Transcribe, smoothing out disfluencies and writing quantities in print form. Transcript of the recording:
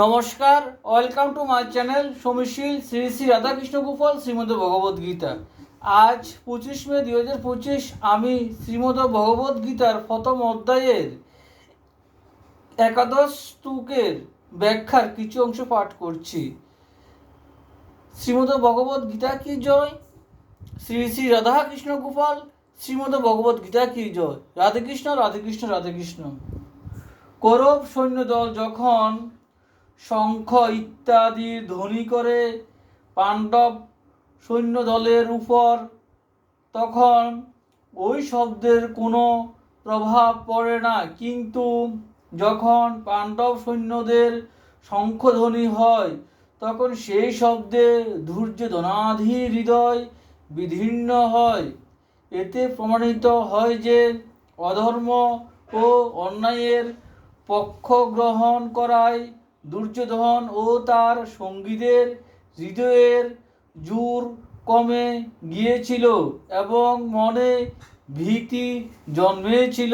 নমস্কার, welcome to my channel সমীশীল শ্রী শ্রী রাধাকৃষ্ণ গোপাল শ্রীমদ ভগবদ গীতা। আজ 25 মে 2025 আমি শ্রীমদ ভগবদ গীতার প্রথম অধ্যায়ের একাদশ শ্লোকের ব্যাখ্যার কিছু অংশ পাঠ করছি। শ্রীমদ ভগবদ গীতা কি জয়, শ্রী শ্রী রাধাকৃষ্ণ গোপাল শ্রীমদ ভগবদ গীতা কি জয়। রাধেকৃষ্ণ রাধেকৃষ্ণ রাধেকৃষ্ণ। কৌরব সৈন্যদল যখন শঙ্খ ইত্যাদি ধ্বনি করে পাণ্ডব সৈন্যদলের উপর, তখন ওই শব্দের কোনো প্রভাব পড়ে না, কিন্তু যখন পাণ্ডব সৈন্যদের শঙ্খধ্বনি হয় তখন সেই শব্দে ধৈর্যধনাধি হৃদয় বিদীর্ণ হয়। এতে প্রমাণিত হয় যে অধর্ম ও অন্যায়ের পক্ষ গ্রহণ করায় দুর্যোধন ও তার সঙ্গীদের হৃদয়ের জোর কমে গিয়েছিল এবং মনে ভীতি জন্মেছিল।